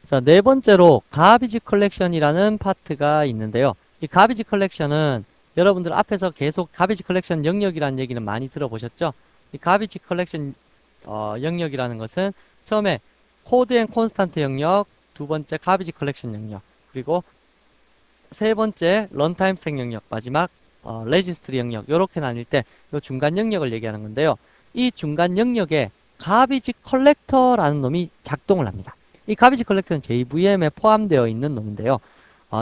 자, 네 번째로 가비지 컬렉션이라는 파트가 있는데요. 이 가비지 컬렉션은 여러분들 앞에서 계속 가비지 컬렉션 영역이라는 얘기는 많이 들어보셨죠? 이 가비지 컬렉션 영역이라는 것은 처음에 코드 앤 콘스탄트 영역, 두 번째 가비지 컬렉션 영역, 그리고 세 번째 런타임 스택 영역, 마지막 레지스트리 영역, 요렇게 나뉠 때 요 중간 영역을 얘기하는 건데요. 이 중간 영역에 가비지 컬렉터라는 놈이 작동을 합니다. 이 가비지 컬렉터는 JVM에 포함되어 있는 놈인데요.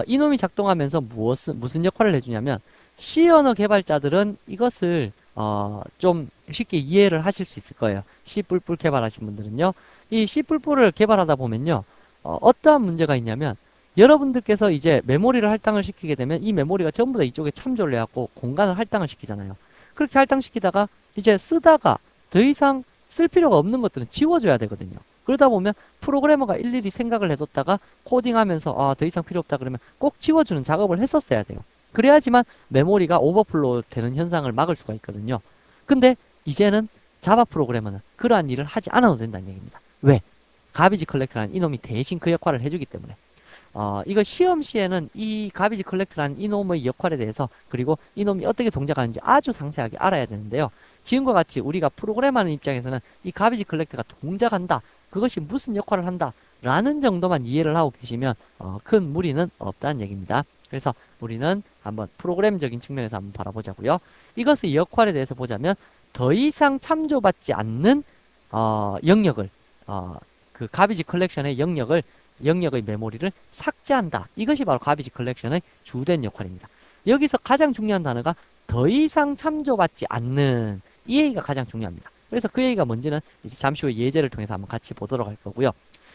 이 놈이 작동하면서 무슨 역할을 해주냐면 C 언어 개발자들은 이것을 좀 쉽게 이해를 하실 수 있을 거예요. C++ 개발하신 분들은요. 이 C++을 개발하다 보면요. 어떠한 문제가 있냐면 여러분들께서 이제 메모리를 할당을 시키게 되면 이 메모리가 전부 다 이쪽에 참조를 해갖고 공간을 할당을 시키잖아요. 그렇게 할당시키다가 이제 쓰다가 더 이상 쓸 필요가 없는 것들은 지워줘야 되거든요. 그러다 보면 프로그래머가 일일이 생각을 해뒀다가 코딩하면서 더 이상 필요 없다 그러면 꼭 지워주는 작업을 했었어야 돼요. 그래야지만 메모리가 오버플로우 되는 현상을 막을 수가 있거든요. 근데 이제는 자바 프로그래머는 그러한 일을 하지 않아도 된다는 얘기입니다. 왜? 가비지 컬렉터라는 이놈이 대신 그 역할을 해주기 때문에. 이거 시험 시에는 이 가비지 컬렉터라는 이놈의 역할에 대해서 그리고 이놈이 어떻게 동작하는지 아주 상세하게 알아야 되는데요. 지금과 같이 우리가 프로그램하는 입장에서는 이 가비지 컬렉터가 동작한다. 그것이 무슨 역할을 한다. 라는 정도만 이해를 하고 계시면 큰 무리는 없다는 얘기입니다. 그래서 우리는 한번 프로그램적인 측면에서 한번 바라보자고요. 이것의 역할에 대해서 보자면 더 이상 참조받지 않는 영역을 그 가비지 컬렉션의 영역의 메모리를 삭제한다. 이것이 바로 가비지 컬렉션의 주된 역할입니다. 여기서 가장 중요한 단어가 더 이상 참조받지 않는 이 얘기가 가장 중요합니다. 그래서 그 얘기가 뭔지는 이제 잠시 후에 예제를 통해서 한번 같이 보도록 할 거고요.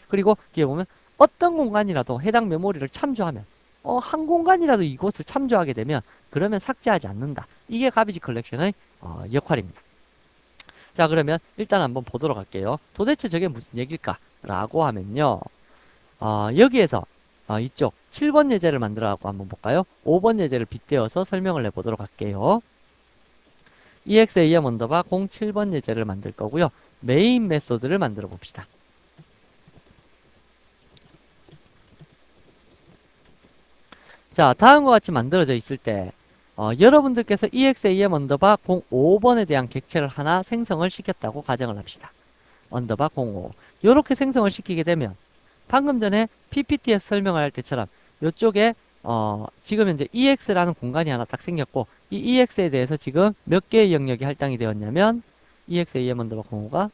그리고 뒤에 보면 어떤 공간이라도 해당 메모리를 참조하면 한 공간이라도 이곳을 참조하게 되면 그러면 삭제하지 않는다. 이게 가비지 컬렉션의 역할입니다. 자, 그러면 일단 한번 보도록 할게요. 도대체 저게 무슨 얘기일까? 라고 하면요. 여기에서 이쪽 7번 예제를 만들어갖고 한번 볼까요? 5번 예제를 빗대어서 설명을 해보도록 할게요. exam 언더바 07번 예제를 만들 거고요. 메인 메소드를 만들어 봅시다. 자, 다음과 같이 만들어져 있을 때 여러분들께서 exam 언더바 05번에 대한 객체를 하나 생성을 시켰다고 가정을 합시다. 언더바 05 이렇게 생성을 시키게 되면 방금 전에 PPT에서 설명을 할 때처럼 이쪽에 지금 현재 EX라는 공간이 하나 딱 생겼고 이 EX에 대해서 지금 몇 개의 영역이 할당이 되었냐면 EXAM 언더바 05가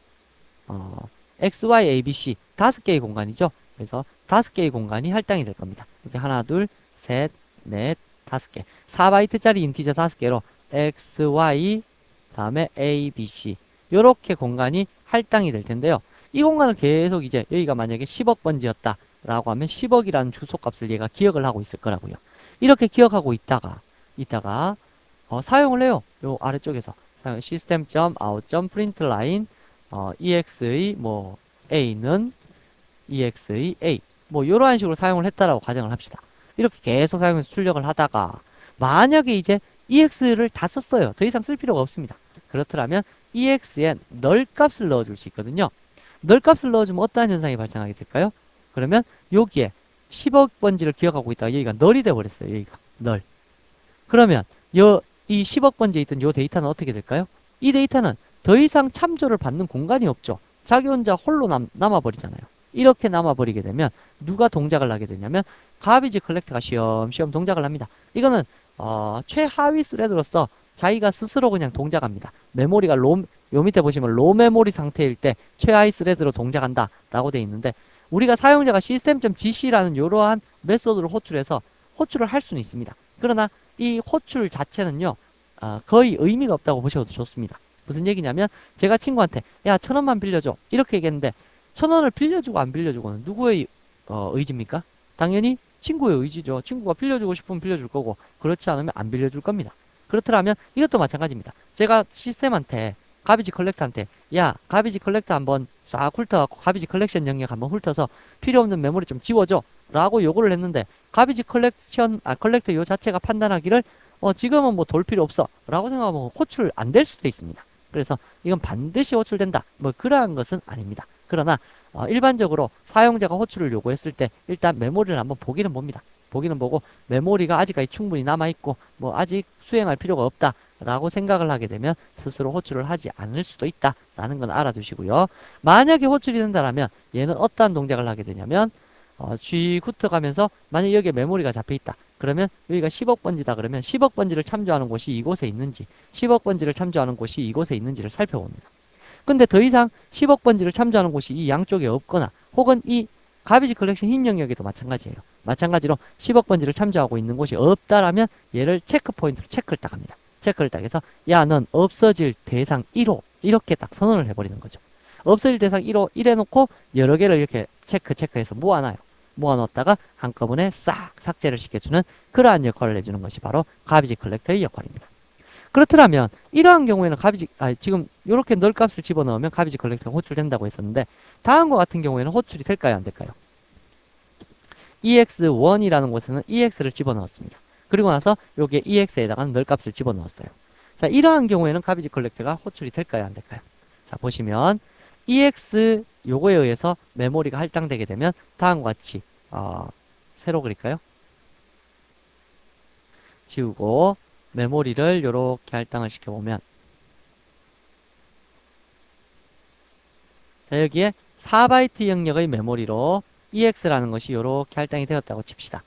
X, Y, A, B, C 5개의 공간이죠. 그래서 5개의 공간이 할당이 될 겁니다. 이렇게 하나, 둘, 셋, 넷, 5개 4바이트짜리 인티저 5개로 X, Y 다음에 A, B, C 요렇게 공간이 할당이 될 텐데요. 이 공간을 계속 이제 여기가 만약에 10억 번지였다 라고 하면 10억이라는 주소값을 얘가 기억을 하고 있을 거라고요. 이렇게 기억하고 있다가 사용을 해요. 요 아래쪽에서 system.out.println ex의 뭐 a는 ex의 a 뭐 요러한 식으로 사용을 했다라고 가정을 합시다. 이렇게 계속 사용해서 출력을 하다가 만약에 이제 ex를 다 썼어요. 더 이상 쓸 필요가 없습니다. 그렇더라면 ex에 널 값을 넣어줄 수 있거든요. 널 값을 넣어주면 어떠한 현상이 발생하게 될까요? 그러면 여기에 10억 번지를 기억하고 있다가 여기가 널이 돼버렸어요. 여기가 널. 그러면 이 10억 번지에 있던 이 데이터는 어떻게 될까요? 이 데이터는 더 이상 참조를 받는 공간이 없죠. 자기 혼자 홀로 남아버리잖아요. 이렇게 남아버리게 되면 누가 동작을 하게 되냐면 가비지 컬렉터가 쉬엄쉬엄 동작을 합니다. 이거는 최하위 스레드로서 자기가 스스로 그냥 동작합니다. 메모리가 요 밑에 보시면 로 메모리 상태일 때 최하위 스레드로 동작한다 라고 되어 있는데 우리가 사용자가 system.gc라는 이러한 메소드를 호출해서 호출을 할 수는 있습니다. 그러나 이 호출 자체는요 거의 의미가 없다고 보셔도 좋습니다. 무슨 얘기냐면 제가 친구한테 야 1,000원만 빌려줘 이렇게 얘기했는데 1,000원을 빌려주고 안 빌려주고는 누구의 의지입니까? 당연히 친구의 의지죠. 친구가 빌려주고 싶으면 빌려줄 거고 그렇지 않으면 안 빌려줄 겁니다. 그렇더라면 이것도 마찬가지입니다. 제가 시스템한테 가비지 컬렉터한테 야 가비지 컬렉터 한번 싹 훑어갖고 가비지 컬렉션 영역 한번 훑어서 필요 없는 메모리 좀 지워줘 라고 요구를 했는데 가비지 컬렉터 요 자체가 판단하기를 지금은 뭐 돌 필요 없어 라고 생각하면 호출 안 될 수도 있습니다. 그래서 이건 반드시 호출된다 뭐 그러한 것은 아닙니다. 그러나 일반적으로 사용자가 호출을 요구했을 때 일단 메모리를 한번 보기는 봅니다. 보기는 보고 메모리가 아직까지 충분히 남아있고 뭐 아직 수행할 필요가 없다 라고 생각을 하게 되면 스스로 호출을 하지 않을 수도 있다 라는 건 알아두시고요. 만약에 호출이 된다면 얘는 어떠한 동작을 하게 되냐면 G 훑어가면서 만약 여기에 메모리가 잡혀있다 그러면 여기가 10억 번지다 그러면 10억 번지를 참조하는 곳이 이곳에 있는지 10억 번지를 참조하는 곳이 이곳에 있는지를 살펴봅니다. 근데 더 이상 10억 번지를 참조하는 곳이 이 양쪽에 없거나 혹은 이 가비지 컬렉션 흰 영역에도 마찬가지예요. 마찬가지로 10억 번지를 참조하고 있는 곳이 없다라면 얘를 체크 포인트로 체크를 딱 합니다. 체크를 딱 해서 야, 넌 없어질 대상 1호 이렇게 딱 선언을 해버리는 거죠. 없어질 대상 1호 이래놓고 여러 개를 이렇게 체크해서 모아놔요. 모아놓다가 한꺼번에 싹 삭제를 시켜주는 그러한 역할을 해주는 것이 바로 가비지 컬렉터의 역할입니다. 그렇더라면 이러한 경우에는 지금 이렇게 널 값을 집어넣으면 가비지 컬렉터가 호출된다고 했었는데 다음과 같은 경우에는 호출이 될까요? 안 될까요? EX1이라는 곳에는 EX를 집어넣었습니다. 그리고 나서 여기에 EX에다가는 널 값을 집어넣었어요. 자, 이러한 경우에는 가비지 컬렉터가 호출이 될까요? 안 될까요? 자, 보시면 EX 요거에 의해서 메모리가 할당되게 되면 다음과 같이 세로 그릴까요? 지우고 메모리를 이렇게 할당을 시켜보면 자, 여기에 4바이트 영역의 메모리로 EX라는 것이 이렇게 할당이 되었다고 칩시다.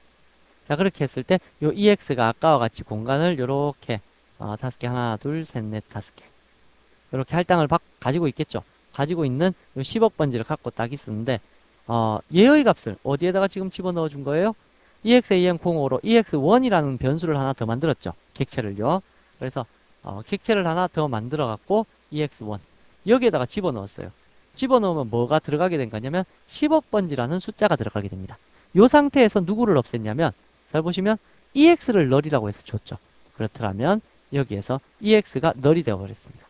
자, 그렇게 했을 때 요 EX가 아까와 같이 공간을 이렇게 5개 하나 둘 셋 넷 5개 이렇게 할당을 가지고 있겠죠. 가지고 있는 요 10억 번지를 갖고 딱 있었는데 얘의 값을 어디에다가 지금 집어넣어 준 거예요? EXAM05로 EX1이라는 변수를 하나 더 만들었죠. 객체를요. 그래서 객체를 하나 더 만들어 갖고 EX1 여기에다가 집어넣었어요. 집어넣으면 뭐가 들어가게 된 거냐면 10억 번지라는 숫자가 들어가게 됩니다. 이 상태에서 누구를 없앴냐면 잘 보시면 EX를 널이라고 해서 줬죠. 그렇더라면 여기에서 EX가 널이 되어버렸습니다.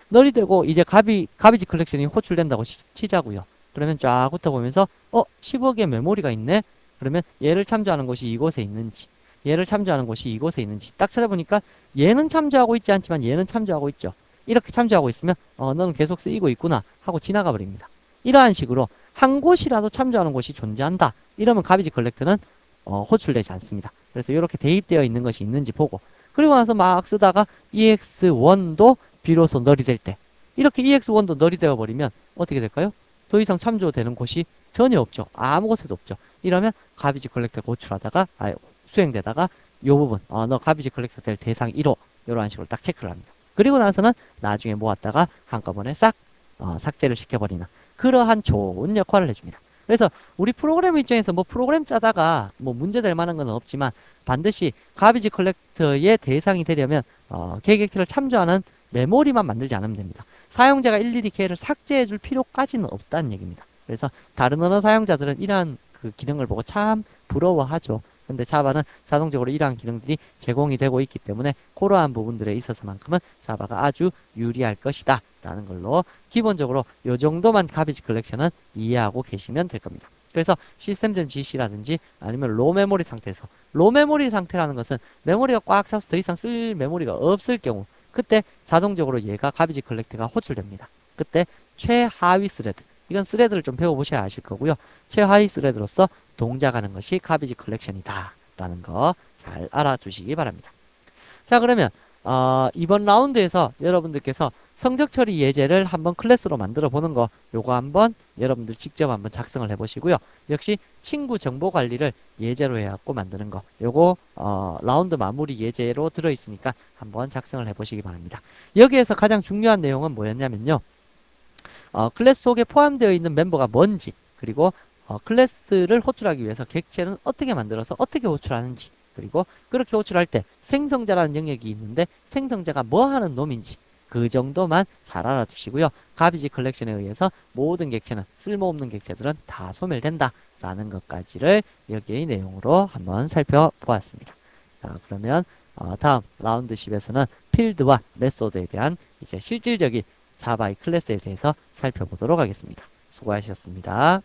널이 되고 이제 가비지 컬렉션이 호출된다고 치자고요. 그러면 쫙 훑어보면서 10억의 메모리가 있네? 그러면 얘를 참조하는 곳이 이곳에 있는지 얘를 참조하는 곳이 이곳에 있는지 딱 찾아보니까 얘는 참조하고 있지 않지만 얘는 참조하고 있죠. 이렇게 참조하고 있으면 너는 계속 쓰이고 있구나 하고 지나가 버립니다. 이러한 식으로 한 곳이라도 참조하는 곳이 존재한다. 이러면 가비지 컬렉터는 호출되지 않습니다. 그래서 이렇게 대입되어 있는 것이 있는지 보고 그리고 나서 막 쓰다가 EX1도 비로소 널이 될 때 이렇게 EX1도 널이 되어 버리면 어떻게 될까요? 더 이상 참조되는 곳이 전혀 없죠. 아무 곳에도 없죠. 이러면 가비지 컬렉터가 호출하다가 수행되다가 이 부분 너 가비지 컬렉터 될 대상 1호 이런 식으로 딱 체크를 합니다. 그리고 나서는 나중에 모았다가 한꺼번에 싹 삭제를 시켜버리는 그러한 좋은 역할을 해줍니다. 그래서 우리 프로그래머 입장에서 뭐 프로그램 짜다가 뭐 문제될 만한 건 없지만 반드시 가비지 컬렉터의 대상이 되려면 계획액체를 참조하는 메모리만 만들지 않으면 됩니다. 사용자가 일일이 걔를 삭제해 줄 필요까지는 없다는 얘기입니다. 그래서 다른 언어 사용자들은 이러한 그 기능을 보고 참 부러워하죠. 근데 자바는 자동적으로 이러한 기능들이 제공이 되고 있기 때문에 그러한 부분들에 있어서만큼은 자바가 아주 유리할 것이다 라는 걸로 기본적으로 요 정도만 가비지 컬렉션은 이해하고 계시면 될 겁니다. 그래서 system.gc라든지 아니면 로 메모리 상태에서 로 메모리 상태라는 것은 메모리가 꽉 차서 더 이상 쓸 메모리가 없을 경우 그때 자동적으로 얘가 가비지 컬렉터가 호출됩니다. 그때 최하위 스레드 이건 스레드를 좀 배워보셔야 아실 거고요. 최하위 스레드로서 동작하는 것이 가비지 컬렉션이다 라는 거 잘 알아두시기 바랍니다. 자, 그러면 이번 라운드에서 여러분들께서 성적 처리 예제를 한번 클래스로 만들어 보는 거 요거 한번 여러분들 직접 한번 작성을 해 보시고요. 역시 친구 정보 관리를 예제로 해갖고 만드는 거 요거 라운드 마무리 예제로 들어있으니까 한번 작성을 해 보시기 바랍니다. 여기에서 가장 중요한 내용은 뭐였냐면요. 클래스 속에 포함되어 있는 멤버가 뭔지 그리고 클래스를 호출하기 위해서 객체는 어떻게 만들어서 어떻게 호출하는지 그리고 그렇게 호출할 때 생성자라는 영역이 있는데 생성자가 뭐 하는 놈인지 그 정도만 잘 알아두시고요. 가비지 컬렉션에 의해서 모든 객체는 쓸모없는 객체들은 다 소멸된다 라는 것까지를 여기의 내용으로 한번 살펴보았습니다. 자, 그러면 다음 라운드 10에서는 필드와 메소드에 대한 이제 실질적인 자바의 클래스에 대해서 살펴보도록 하겠습니다. 수고하셨습니다.